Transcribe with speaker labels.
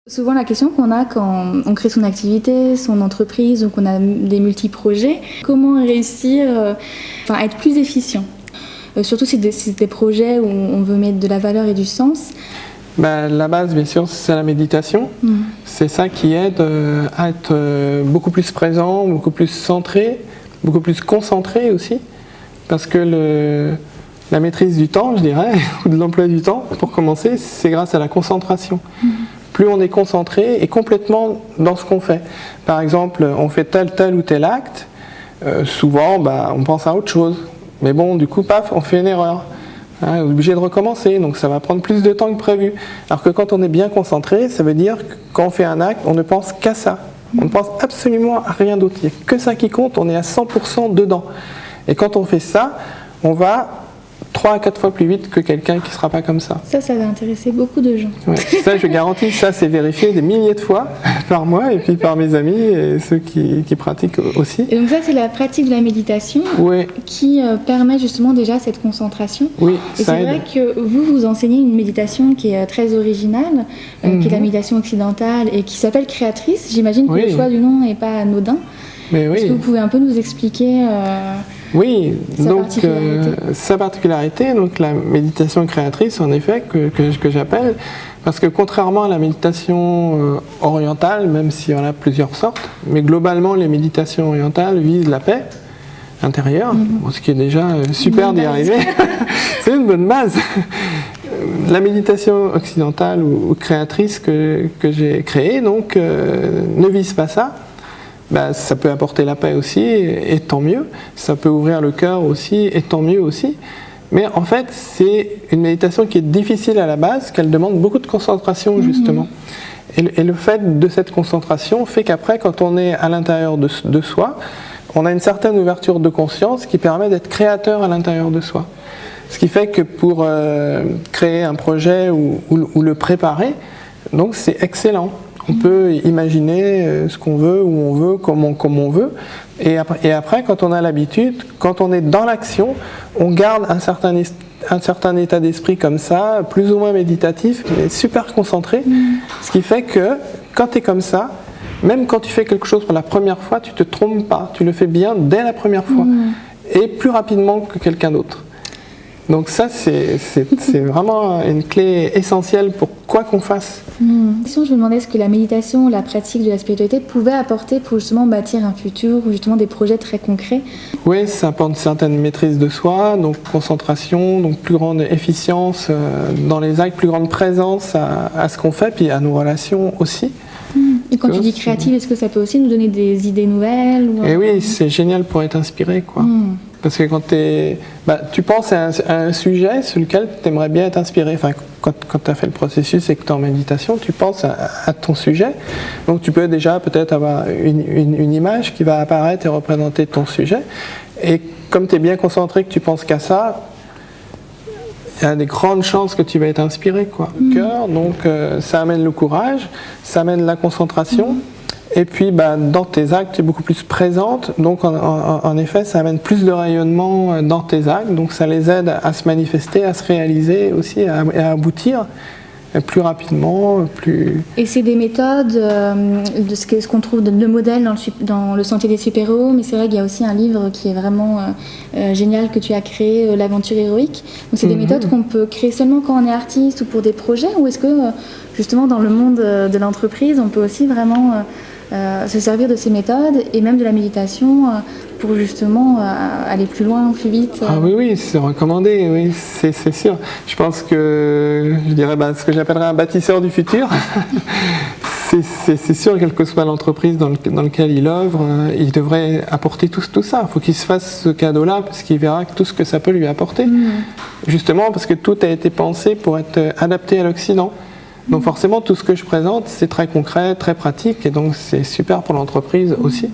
Speaker 1: Souvent la question qu'on a quand on crée son activité, son entreprise ou qu'on a des multi-projets, comment réussir à être plus efficient, surtout si c'est des projets où on veut mettre de la valeur et du sens.
Speaker 2: La base, bien sûr, c'est la méditation. C'est ça qui aide à être beaucoup plus présent, beaucoup plus centré, beaucoup plus concentré aussi. Parce que la maîtrise du temps, je dirais, ou de l'emploi du temps, pour commencer, c'est grâce à la concentration. Plus on est concentré et complètement dans ce qu'on fait. Par exemple, on fait tel ou tel acte, souvent on pense à autre chose. Mais bon, du coup, paf, on fait une erreur. On est obligé de recommencer, donc ça va prendre plus de temps que prévu. Alors que quand on est bien concentré, ça veut dire que quand on fait un acte, on ne pense qu'à ça. On ne pense absolument à rien d'autre. Il n'y a que ça qui compte, on est à 100% dedans. Et quand on fait ça, on va 3 à 4 fois plus vite que quelqu'un qui ne sera pas comme ça.
Speaker 1: Ça va intéresser beaucoup de gens.
Speaker 2: Ouais, ça, je garantis, ça c'est vérifié des milliers de fois par moi et puis par mes amis et ceux qui pratiquent aussi.
Speaker 1: Et donc ça, c'est la pratique de la méditation qui permet justement déjà cette concentration.
Speaker 2: Oui,
Speaker 1: et
Speaker 2: ça
Speaker 1: c'est vrai que vous enseignez une méditation qui est très originale, qui est la méditation occidentale et qui s'appelle Créatrice. J'imagine que le choix du nom n'est pas anodin.
Speaker 2: Est-ce
Speaker 1: que vous pouvez un peu nous expliquer
Speaker 2: sa particularité, donc la méditation créatrice, en effet, que j'appelle, parce que contrairement à la méditation orientale, même s'il y en a plusieurs sortes, mais globalement les méditations orientales visent la paix intérieure, ce qui est déjà super d'y arriver. C'est une bonne base. La méditation occidentale ou créatrice que j'ai créée, donc, ne vise pas ça. Ça peut apporter la paix aussi, et tant mieux. Ça peut ouvrir le cœur aussi, et tant mieux aussi. Mais en fait, c'est une méditation qui est difficile à la base, qu'elle demande beaucoup de concentration, justement. Et le fait de cette concentration fait qu'après, quand on est à l'intérieur de soi, on a une certaine ouverture de conscience qui permet d'être créateur à l'intérieur de soi. Ce qui fait que pour créer un projet ou le préparer, donc c'est excellent. On peut imaginer ce qu'on veut, où on veut, comme on veut. Et après, quand on a l'habitude, quand on est dans l'action, on garde un certain état d'esprit comme ça, plus ou moins méditatif, mais super concentré. Ce qui fait que quand tu es comme ça, même quand tu fais quelque chose pour la première fois, tu ne te trompes pas. Tu le fais bien dès la première fois. Et plus rapidement que quelqu'un d'autre. Donc ça, c'est vraiment une clé essentielle pour quoi qu'on fasse.
Speaker 1: Je me demandais ce que la méditation, la pratique de la spiritualité pouvait apporter pour justement bâtir un futur ou justement des projets très concrets.
Speaker 2: Oui, ça apporte une certaine maîtrise de soi, donc concentration, donc plus grande efficience dans les actes, plus grande présence à ce qu'on fait, puis à nos relations aussi.
Speaker 1: Et quand tu dis créative, est-ce que ça peut aussi nous donner des idées nouvelles
Speaker 2: Et oui, c'est génial pour être inspiré, quoi. Parce que quand tu penses à un sujet sur lequel tu aimerais bien être inspiré, enfin, quand tu as fait le processus et que tu es en méditation, tu penses à ton sujet. Donc tu peux déjà peut-être avoir une image qui va apparaître et représenter ton sujet. Et comme tu es bien concentré, que tu penses qu'à ça, il y a des grandes chances que tu vas être inspiré, quoi. Cœur, donc ça amène le courage, ça amène la concentration. Et puis dans tes actes, tu es beaucoup plus présente, donc en effet ça amène plus de rayonnement dans tes actes, donc ça les aide à se manifester, à se réaliser aussi, à aboutir plus rapidement, plus...
Speaker 1: Et c'est des méthodes de ce qu'on trouve de modèles dans le Sentier des super-héros, mais c'est vrai qu'il y a aussi un livre qui est vraiment génial que tu as créé, L'aventure héroïque. Donc c'est des méthodes qu'on peut créer seulement quand on est artiste ou pour des projets, ou est-ce que justement dans le monde de l'entreprise, on peut aussi vraiment se servir de ces méthodes et même de la méditation pour justement aller plus loin, plus vite.
Speaker 2: Ah oui, c'est recommandé, oui, c'est sûr. Je pense que, je dirais, ce que j'appellerais un bâtisseur du futur, c'est sûr, quelle que soit l'entreprise dans laquelle il œuvre, il devrait apporter tout ça. Il faut qu'il se fasse ce cadeau-là, parce qu'il verra tout ce que ça peut lui apporter. Justement, parce que tout a été pensé pour être adapté à l'Occident. Donc forcément, tout ce que je présente, c'est très concret, très pratique, et donc c'est super pour l'entreprise aussi.